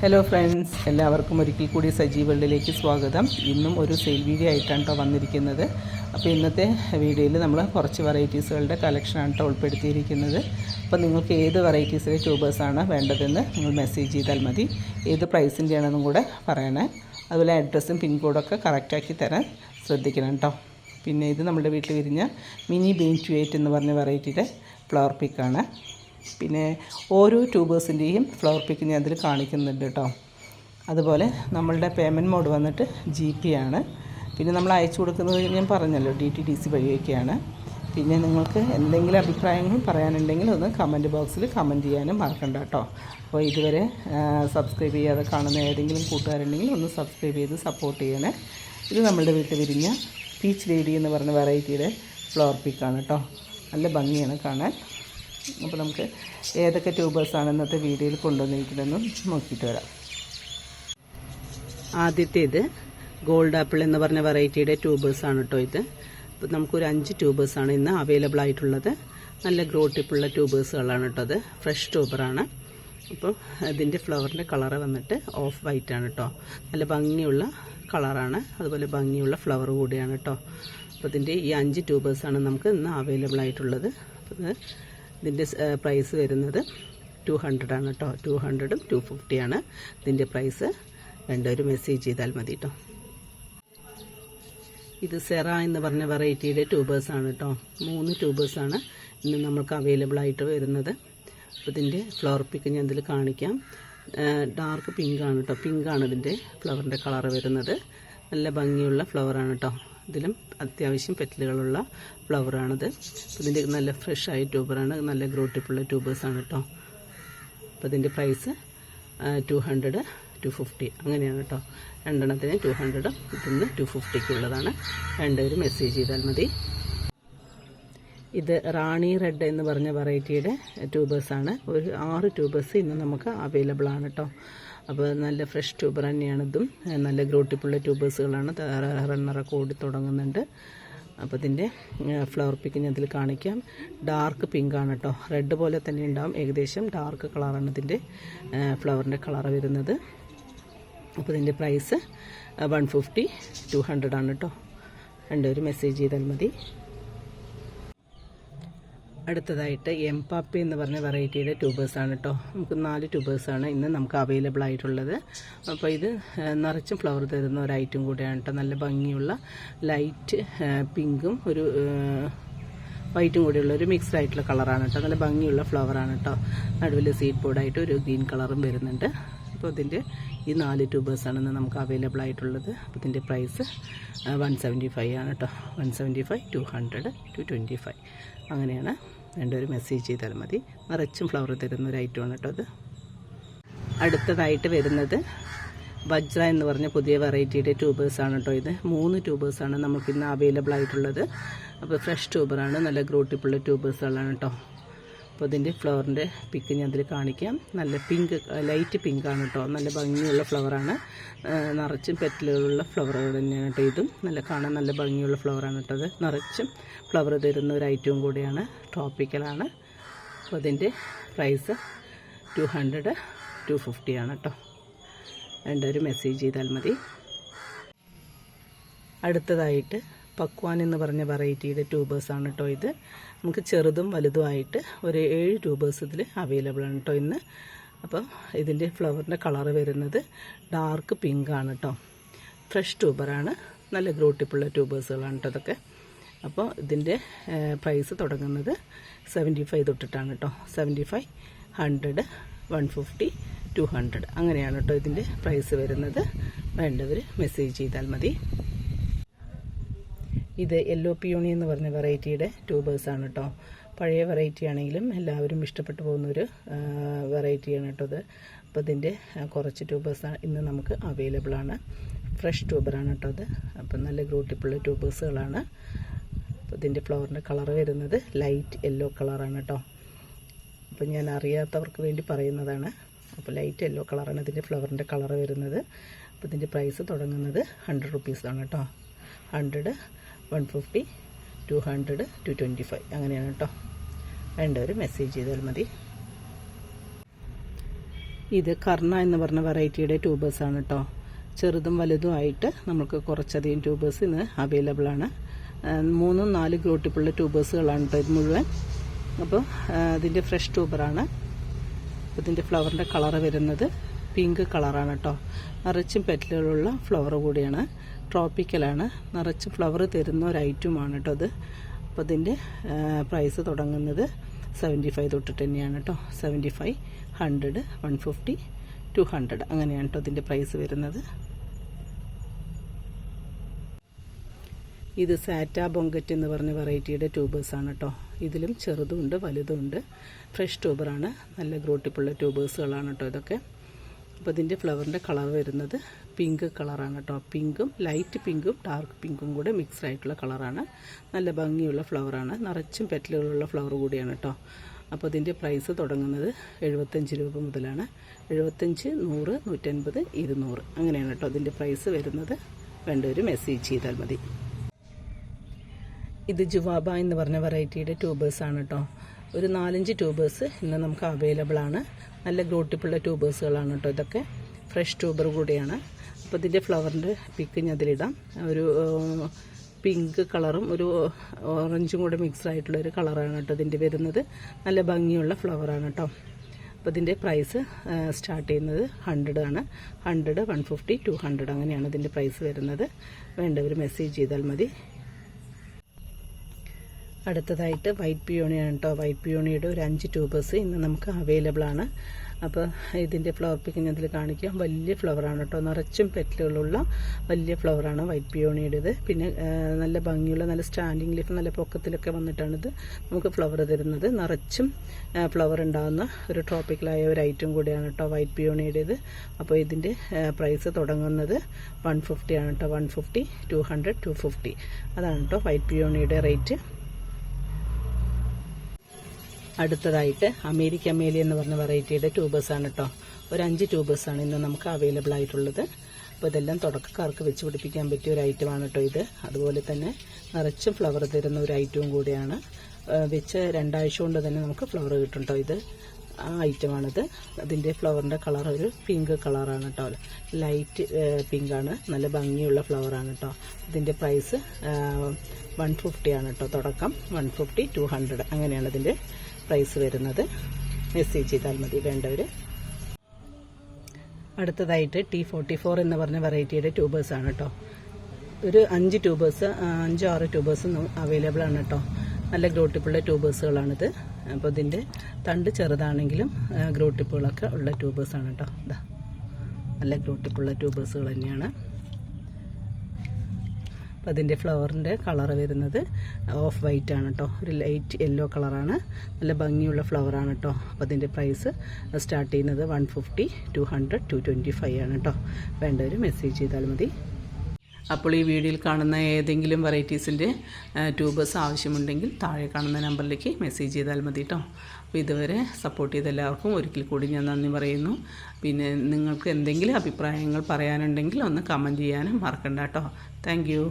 Hello friends, എല്ലാവർക്കും ഒരിക്കൽ കൂടി സജീവ് വേൾഡിലേക്ക് സ്വാഗതം. ഇന്നും ഒരു സെയിൽ വീഡിയോ ആയിട്ടാണ് കേട്ടോ വന്നിരിക്കുന്നത്. അപ്പോൾ ഇന്നത്തെ വീഡിയോയിൽ നമ്മൾ കുറച്ച് വെറൈറ്റീസുകളുടെ കളക്ഷനാണ് കേട്ടോ ഉൾപ്പെടുത്തിയിരിക്കുന്നത്. അപ്പോൾ നിങ്ങൾക്ക് ഏത് വെറൈറ്റീസിലെ ട്യൂബേഴ്സാണ് വേണ്ടതെന്ന് നിങ്ങൾ മെസ്സേജ് ചെയ്താൽ മതി. ഏത് പ്രൈസിൻ്റെ ആണെന്നും കൂടെ പറയണേ. അതുപോലെ അഡ്രസ്സും പിൻകോഡൊക്കെ കറക്റ്റാക്കി തരാൻ ശ്രദ്ധിക്കണം കേട്ടോ. പിന്നെ ഇത് നമ്മുടെ വീട്ടിൽ വിരിഞ്ഞ മിനി ബീൻ 28 എന്ന് പറഞ്ഞ വെറൈറ്റിയുടെ ഫ്ലവർ പിക്കാണ്. പിന്നെ ഓരോ ട്യൂബേഴ്സിൻ്റെയും ഫ്ലവർ പിക്ക് ഞാൻ അതിൽ കാണിക്കുന്നുണ്ട് കേട്ടോ. അതുപോലെ നമ്മളുടെ പേയ്മെൻറ്റ് മോഡ് വന്നിട്ട് GP ആണ്. പിന്നെ നമ്മൾ അയച്ചു കൊടുക്കുന്നത് ഞാൻ പറഞ്ഞല്ലോ DTDC വഴിയൊക്കെയാണ്. പിന്നെ നിങ്ങൾക്ക് എന്തെങ്കിലും അഭിപ്രായങ്ങൾ പറയാനുണ്ടെങ്കിൽ ഒന്ന് കമൻറ്റ് ബോക്സിൽ കമൻറ്റ് ചെയ്യാനും മറക്കണ്ട കേട്ടോ. അപ്പോൾ ഇതുവരെ സബ്സ്ക്രൈബ് ചെയ്യാതെ കാണുന്ന ഏതെങ്കിലും കൂട്ടുകാരുണ്ടെങ്കിൽ ഒന്ന് സബ്സ്ക്രൈബ് ചെയ്ത് സപ്പോർട്ട് ചെയ്യണേ. ഇത് നമ്മളുടെ വീട്ടിൽ വിരിഞ്ഞ പീച്ച് ലേഡി എന്ന് പറഞ്ഞ വെറൈറ്റിയുടെ ഫ്ലവർ പിക്കാണ് കേട്ടോ. നല്ല ഭംഗിയാണ് കാണാൻ. അപ്പോൾ നമുക്ക് ഏതൊക്കെ ട്യൂബേഴ്സാണ് ഇന്നത്തെ വീഡിയോയിൽ കൊണ്ടുവന്നിരിക്കുന്നതെന്നും നോക്കിയിട്ട് വരാം. ആദ്യത്തേത് ഗോൾഡ് ആപ്പിൾ എന്ന് പറഞ്ഞ വെറൈറ്റിയുടെ ട്യൂബേഴ്സാണ് കേട്ടോ. ഇത് അപ്പോൾ നമുക്കൊരു 5 ട്യൂബേഴ്സാണ് ഇന്ന് അവൈലബിൾ ആയിട്ടുള്ളത്. നല്ല ഗ്രോ ടിപ്പുള്ള ട്യൂബേഴ്സുകളാണ് കേട്ടോ. അത് ഫ്രഷ് ട്യൂബറാണ്. അപ്പോൾ അതിൻ്റെ ഫ്ലവറിൻ്റെ കളറ് വന്നിട്ട് ഓഫ് വൈറ്റ് ആണ് കേട്ടോ. നല്ല ഭംഗിയുള്ള കളറാണ്, അതുപോലെ ഭംഗിയുള്ള ഫ്ലവർ കൂടിയാണ് കേട്ടോ. അപ്പോൾ ഇതിൻ്റെ ഈ 5 ട്യൂബേഴ്സാണ് നമുക്ക് ഇന്ന് അവൈലബിൾ ആയിട്ടുള്ളത്. അപ്പോൾ ഇതിൻ്റെ പ്രൈസ് വരുന്നത് 200 ആണ് കേട്ടോ. 200ഉം 250 ആണ് ഇതിൻ്റെ പ്രൈസ്. ഒരു മെസ്സേജ് ചെയ്താൽ മതി കേട്ടോ. ഇത് സെറ എന്ന് പറഞ്ഞ വെറൈറ്റിയുടെ ട്യൂബേഴ്സാണ് കേട്ടോ. 3 ട്യൂബേഴ്സാണ് ഇന്ന് നമുക്ക് അവൈലബിൾ ആയിട്ട് വരുന്നത്. അപ്പോൾ ഇതിൻ്റെ ഫ്ലവർ പിക്ക് ഞാൻ ഇതിൽ കാണിക്കാം. ഡാർക്ക് പിങ്കാണ് കേട്ടോ. പിങ്കാണ് ഇതിൻ്റെ ഫ്ലവറിൻ്റെ കളറ് വരുന്നത്. നല്ല ഭംഗിയുള്ള ഫ്ലവറാണ് കേട്ടോ. ഇതിലും അത്യാവശ്യം പെറ്റലുകളുള്ള ഫ്ലവറാണിത്. ഇതിൻ്റെ നല്ല ഫ്രഷ് ആയ ട്യൂബറാണ്. നല്ല ഗ്രോ ടിപ്പുള്ള ട്യൂബേഴ്സാണ് കേട്ടോ. അപ്പോൾ ഇതിൻ്റെ പ്രൈസ് 200, 250 അങ്ങനെയാണ് കേട്ടോ. രണ്ടെണ്ണത്തിന് 200, ഇതിന് 250ക്കുള്ളതാണ്. ഒരു മെസ്സേജ് ചെയ്താൽ മതി. ഇത് റാണി റെഡ് എന്ന് പറഞ്ഞ വെറൈറ്റിയുടെ ട്യൂബേഴ്സാണ്. ഒരു 6 ട്യൂബേഴ്സ് ഇന്ന് നമുക്ക് അവൈലബിൾ ആണ് കേട്ടോ. അപ്പോൾ നല്ല ഫ്രഷ് ട്യൂബർ തന്നെയാണ് ഇതും. നല്ല ഗ്രോ ടിപ്പുള്ള ട്യൂബേഴ്സുകളാണ്. റണ്ണറൊക്കെ ഓടി തുടങ്ങുന്നുണ്ട്. അപ്പോൾ ഇതിൻ്റെ ഫ്ലവർ പിക്ക് ഞാൻ ഇതിൽ കാണിക്കാം. ഡാർക്ക് പിങ്കാണ് കേട്ടോ. റെഡ് പോലെ തന്നെ ഉണ്ടാവും, ഏകദേശം ഡാർക്ക് കളറാണ് ഇതിൻ്റെ ഫ്ലവറിൻ്റെ കളറ് വരുന്നത്. അപ്പോൾ ഇതിൻ്റെ പ്രൈസ് 150, 200 ആണ് കേട്ടോ. ഒരു മെസ്സേജ് ചെയ്താൽ മതി. അടുത്തതായിട്ട് എംപാപ്പി എന്ന് പറഞ്ഞ വെറൈറ്റിയുടെ ട്യൂബേഴ്സാണ് കേട്ടോ. നമുക്ക് 4 ട്യൂബേഴ്സാണ് ഇന്ന് നമുക്ക് അവൈലബിൾ ആയിട്ടുള്ളത്. അപ്പോൾ ഇത് നിറച്ചും ഫ്ലവർ തരുന്ന ഒരു ഐറ്റം കൂടിയാണ് കേട്ടോ. നല്ല ഭംഗിയുള്ള ലൈറ്റ് പിങ്കും ഒരു വൈറ്റും കൂടിയുള്ള ഒരു മിക്സ്ഡ് ആയിട്ടുള്ള കളറാണ് കേട്ടോ. നല്ല ഭംഗിയുള്ള ഫ്ലവറാണ് കേട്ടോ. നടുവിൽ സീഡ് ബോർഡായിട്ട് ഒരു ഗ്രീൻ കളറും വരുന്നുണ്ട്. അപ്പോൾ ഇതിൻ്റെ ഈ 4 ട്യൂബേഴ്സാണ് ഇന്ന് നമുക്ക് അവൈലബിൾ ആയിട്ടുള്ളത്. അപ്പോൾ ഇതിൻ്റെ പ്രൈസ് 175 ആണ് കേട്ടോ. 175, 200, 225 അങ്ങനെയാണ്. ഒരു മെസ്സേജ് ചെയ്താൽ മതി. നിറച്ചും ഫ്ലവർ തരുന്ന ഒരു ഐറ്റമാണ് കേട്ടോ അത്. അടുത്തതായിട്ട് വരുന്നത് വജ്ര എന്ന് പറഞ്ഞ പുതിയ വെറൈറ്റിയുടെ ട്യൂബേഴ്സാണ് കേട്ടോ. ഇത് 3 ട്യൂബേഴ്സാണ് നമുക്കിന്ന് അവൈലബിൾ ആയിട്ടുള്ളത്. അപ്പോൾ ഫ്രഷ് ട്യൂബറാണ്. നല്ല ഗ്രോ ടിപ്പുള്ള ട്യൂബേഴ്സുകളാണ് കേട്ടോ. അപ്പോൾ ഇതിൻ്റെ ഫ്ലവറിൻ്റെ പിക്ക് ഞാൻ അതിൽ കാണിക്കാം. നല്ല പിങ്ക്, ലൈറ്റ് പിങ്കാണ് കേട്ടോ. നല്ല ഭംഗിയുള്ള ഫ്ലവറാണ്. നിറച്ചും പെറ്റലുകളുള്ള ഫ്ലവറുകൾ തന്നെയാണ് കേട്ടോ. ഇതും നല്ല കാണാൻ നല്ല ഭംഗിയുള്ള ഫ്ലവറാണ് കേട്ടോ. അത് നിറച്ചും ഫ്ലവർ തരുന്ന ഒരു ഐറ്റവും കൂടിയാണ്. ട്രോപ്പിക്കലാണ്. അപ്പോൾ അതിൻ്റെ പ്രൈസ് 200, 250 ആണ് കേട്ടോ. ഒരു മെസ്സേജ് ചെയ്താൽ മതി. അടുത്തതായിട്ട് പക്വാൻ എന്ന് പറഞ്ഞ വെറൈറ്റിയുടെ ട്യൂബേഴ്സാണ് കേട്ടോ. ഇത് നമുക്ക് ചെറുതും വലുതുമായിട്ട് ഒരു 7 ട്യൂബേഴ്സ് ഇതിൽ അവൈലബിൾ ആണ് കേട്ടോ ഇന്ന്. അപ്പോൾ ഇതിൻ്റെ ഫ്ലവറിൻ്റെ കളറ് വരുന്നത് ഡാർക്ക് പിങ്കാണ് കേട്ടോ. ഫ്രഷ് ട്യൂബറാണ്. നല്ല ഗ്രോ ടിപ്പുള്ള ട്യൂബേഴ്സുകളാണ് കേട്ടോ ഇതൊക്കെ. അപ്പോൾ ഇതിൻ്റെ പ്രൈസ് തുടങ്ങുന്നത് 75 തൊട്ടിട്ടാണ് കേട്ടോ. 75, 100, 150, 200 അങ്ങനെയാണ് കേട്ടോ ഇതിൻ്റെ പ്രൈസ് വരുന്നത്. വേണ്ടവർ മെസ്സേജ് ചെയ്താൽ മതി. ഇത് യെല്ലോ പിയോണി എന്ന് പറഞ്ഞ വെറൈറ്റിയുടെ ട്യൂബേഴ്സാണ് കേട്ടോ. പഴയ വെറൈറ്റി ആണെങ്കിലും എല്ലാവരും ഇഷ്ടപ്പെട്ടു പോകുന്നൊരു വെറൈറ്റിയാണ് കേട്ടോ ഇത്. അപ്പോൾ ഇതിൻ്റെ കുറച്ച് ട്യൂബേഴ്സ് ഇന്ന് നമുക്ക് അവൈലബിൾ ആണ്. ഫ്രഷ് ട്യൂബറാണ് കേട്ടോ അത്. അപ്പം നല്ല ഗ്രോ ടിപ്പുള്ള ട്യൂബേഴ്സുകളാണ്. അപ്പോൾ ഇതിൻ്റെ ഫ്ലവറിൻ്റെ കളർ വരുന്നത് ലൈറ്റ് യെല്ലോ കളറാണ് കേട്ടോ. അപ്പം ഞാൻ അറിയാത്തവർക്ക് വേണ്ടി പറയുന്നതാണ്. അപ്പോൾ ലൈറ്റ് യെല്ലോ കളറാണ് ഇതിൻ്റെ ഫ്ലവറിൻ്റെ കളർ വരുന്നത്. അപ്പോൾ ഇതിൻ്റെ പ്രൈസ് തുടങ്ങുന്നത് 100 റുപ്പീസാണ് കേട്ടോ. 100, 150, 200, 225 അങ്ങനെയാണ് കേട്ടോ. ഒരു മെസ്സേജ് ചെയ്താൽ മതി. ഇത് കർണ എന്ന് പറഞ്ഞ വെറൈറ്റിയുടെ ട്യൂബേഴ്സാണ് കേട്ടോ. ചെറുതും വലുതുമായിട്ട് നമുക്ക് കുറച്ചധികം ട്യൂബേഴ്സ് ഇന്ന് അവൈലബിൾ ആണ്. 3-4 ഗ്രോട്ടിപ്പുള്ള ട്യൂബേഴ്സുകളാണ് കേട്ടോ ഇത് മുഴുവൻ. അപ്പോൾ ഇതിൻ്റെ ഫ്രഷ് ട്യൂബറാണ്. ഇതിൻ്റെ ഫ്ലവറിൻ്റെ കളറ് വരുന്നത് പിങ്ക് കളറാണ് കേട്ടോ. നിറച്ചും പെറ്റലുകളുള്ള ഫ്ലവർ കൂടിയാണ്. ട്രോപ്പിക്കലാണ്. നിറച്ച് ഫ്ലവർ തരുന്ന ഒരു ഐറ്റമാണ് കേട്ടോ അത്. അപ്പോൾ ഇതിൻ്റെ പ്രൈസ് തുടങ്ങുന്നത് 75 തൊട്ടിട്ട് തന്നെയാണ് കേട്ടോ. 75, 100, 150, 200 അങ്ങനെയാണ് കേട്ടോ ഇതിൻ്റെ പ്രൈസ് വരുന്നത്. ഇത് സാറ്റ ബൊങ്കറ്റ് എന്ന് പറഞ്ഞ വെറൈറ്റിയുടെ ട്യൂബേഴ്സാണ് കേട്ടോ. ഇതിലും ചെറുതുമുണ്ട് വലുതുമുണ്ട്. ഫ്രഷ് ട്യൂബറാണ്. നല്ല ഗ്രോട്ടിപ്പുള്ള ട്യൂബേഴ്സുകളാണ് കേട്ടോ ഇതൊക്കെ. അപ്പോൾ ഇതിൻ്റെ ഫ്ലവറിൻ്റെ കളർ വരുന്നത് പിങ്ക് കളറാണ് കേട്ടോ. പിങ്കും ലൈറ്റ് പിങ്കും ഡാർക്ക് പിങ്കും കൂടെ മിക്സ്ഡ് ആയിട്ടുള്ള കളറാണ്. നല്ല ഭംഗിയുള്ള ഫ്ലവറാണ്. നിറച്ചും പെറ്റലുകളുള്ള ഫ്ലവർ കൂടിയാണ് കേട്ടോ. അപ്പോൾ ഇതിൻ്റെ പ്രൈസ് തുടങ്ങുന്നത് 75 രൂപ മുതലാണ്. 75, 100, 150, 200 അങ്ങനെയാണ് കേട്ടോ ഇതിൻ്റെ പ്രൈസ് വരുന്നത്. വേണ്ടവർ മെസ്സേജ് ചെയ്താൽ മതി. ഇത് ജുവാബ എന്ന് പറഞ്ഞ വെറൈറ്റിയുടെ ട്യൂബേഴ്സാണ് കേട്ടോ. ഒരു 4-5 ട്യൂബേഴ്സ് ഇന്ന് നമുക്ക് അവൈലബിൾ ആണ്. നല്ല ഗ്രോട്ടിപ്പുള്ള ട്യൂബേഴ്സുകളാണ് കേട്ടോ ഇതൊക്കെ. ഫ്രഷ് ട്യൂബർ കൂടിയാണ്. അപ്പോൾ ഇതിൻ്റെ ഫ്ലവറിൻ്റെ പിക്ക് ഞാൻ അതിലിടാം. ഒരു പിങ്ക് കളറും ഒരു ഓറഞ്ചും കൂടെ മിക്സ്ഡ് ആയിട്ടുള്ള ഒരു കളറാണ് കേട്ടോ ഇതിൻ്റെ വരുന്നത്. നല്ല ഭംഗിയുള്ള ഫ്ലവറാണ് കേട്ടോ. അപ്പോൾ ഇതിൻ്റെ പ്രൈസ് സ്റ്റാർട്ട് ചെയ്യുന്നത് 100 ആണ്. 100, 150, 200 അങ്ങനെയാണ് ഇതിൻ്റെ പ്രൈസ് വരുന്നത്. വേണ്ടവർ മെസ്സേജ് ചെയ്താൽ മതി. അടുത്തതായിട്ട് വൈറ്റ് പിയോണിയാണ് കേട്ടോ. വൈറ്റ് പിയോണിയുടെ ഒരു 5 ട്യൂബേഴ്സ് ഇന്ന് നമുക്ക് അവൈലബിൾ ആണ്. അപ്പോൾ ഇതിൻ്റെ ഫ്ലവർ പിക്ക് ഞാൻ ഇതിൽ കാണിക്കാം. വലിയ ഫ്ലവറാണ് കേട്ടോ. നിറച്ചും പെറ്റലുകളുള്ള വലിയ ഫ്ലവറാണ് വൈറ്റ് പിയോണിയുടേത്. പിന്നെ നല്ല ഭംഗിയുള്ള നല്ല സ്റ്റാൻഡിങ് ലീഫ് നല്ല പൊക്കത്തിലൊക്കെ വന്നിട്ടാണിത് നമുക്ക് ഫ്ലവർ തരുന്നത്. നിറച്ചും ഫ്ലവർ ഉണ്ടാകുന്ന ഒരു ട്രോപ്പിക്കലായ ഒരു ഐറ്റം കൂടിയാണ് കേട്ടോ വൈറ്റ് പിയോണിയുടേത്. അപ്പോൾ ഇതിൻ്റെ പ്രൈസ് തുടങ്ങുന്നത് 150 ആണ് കേട്ടോ. 150, 200, 250 അതാണ് കേട്ടോ വൈറ്റ് പിയോണിയുടെ റേറ്റ്. അടുത്തതായിട്ട് അമേരിക്ക മേലി എന്ന് പറഞ്ഞ വെറൈറ്റിയുടെ ട്യൂബേഴ്സാണ് കേട്ടോ. ഒരു 5 ട്യൂബേഴ്സാണ് ഇന്ന് നമുക്ക് അവൈലബിൾ ആയിട്ടുള്ളത്. അപ്പോൾ ഇതെല്ലാം തുടക്കക്കാർക്ക് വെച്ച് പിടിപ്പിക്കാൻ പറ്റിയ ഒരു ഐറ്റമാണ് കേട്ടോ ഇത്. അതുപോലെ തന്നെ നിറച്ചും ഫ്ലവർ തരുന്ന ഒരു ഐറ്റവും കൂടിയാണ്. വെച്ച് 2 ആഴ്ച കൊണ്ട് തന്നെ നമുക്ക് ഫ്ലവർ കിട്ടും കേട്ടോ ഇത്. ആ ഐറ്റമാണിത്. അതിൻ്റെ ഫ്ലവറിൻ്റെ കളർ ഒരു പിങ്ക് കളറാണ് കേട്ടോ. ലൈറ്റ് പിങ്കാണ്. നല്ല ഭംഗിയുള്ള ഫ്ലവറാണ് കേട്ടോ. ഇതിൻ്റെ പ്രൈസ് 150 ആണ് കേട്ടോ തുടക്കം. 150, 200 അങ്ങനെയാണ് ഇതിൻ്റെ പ്രൈസ് വരുന്നത്. മെസ്സേജ് ചെയ്താൽ മതി വേണ്ടവർ. അടുത്തതായിട്ട് T44 എന്ന് പറഞ്ഞ വെറൈറ്റിയുടെ ട്യൂബേഴ്സാണ് കേട്ടോ. ഒരു 5 ട്യൂബേഴ്സ് 5-6 ട്യൂബേഴ്സ് അവൈലബിൾ ആണ് കേട്ടോ. നല്ല ഗ്രോട്ടിപ്പുള്ള ട്യൂബേഴ്സുകളാണിത്. അപ്പോൾ ഇതിൻ്റെ തണ്ട് ചെറുതാണെങ്കിലും ഗ്രോട്ടിപ്പുകളൊക്കെ ഉള്ള ട്യൂബേഴ്സാണ് കേട്ടോ. ഇതാ നല്ല ഗ്രോട്ടിപ്പുള്ള ട്യൂബേഴ്സുകൾ തന്നെയാണ്. അപ്പോൾ അതിൻ്റെ ഫ്ലവറിൻ്റെ കളർ വരുന്നത് ഓഫ് വൈറ്റ് ആണ് കേട്ടോ. ഒരു ലൈറ്റ് യെല്ലോ കളറാണ്. നല്ല ഭംഗിയുള്ള ഫ്ലവറാണ് കേട്ടോ. അപ്പോൾ അതിൻ്റെ പ്രൈസ് സ്റ്റാർട്ട് ചെയ്യുന്നത് 150, 200, 225 ആണ് കേട്ടോ. വേണ്ടവർ മെസ്സേജ് ചെയ്താൽ മതി. അപ്പോൾ ഈ വീഡിയോയിൽ കാണുന്ന ഏതെങ്കിലും വെറൈറ്റീസിൻ്റെ ട്യൂബേഴ്സ് ആവശ്യമുണ്ടെങ്കിൽ താഴെ കാണുന്ന നമ്പറിലേക്ക് മെസ്സേജ് ചെയ്താൽ മതി കേട്ടോ. അപ്പോൾ ഇതുവരെ സപ്പോർട്ട് ചെയ്ത എല്ലാവർക്കും ഒരിക്കൽ കൂടി ഞാൻ നന്ദി പറയുന്നു. പിന്നെ നിങ്ങൾക്ക് എന്തെങ്കിലും അഭിപ്രായങ്ങൾ പറയാനുണ്ടെങ്കിൽ ഒന്ന് കമൻറ്റ് ചെയ്യാനും മറക്കണ്ട കേട്ടോ. Thank you.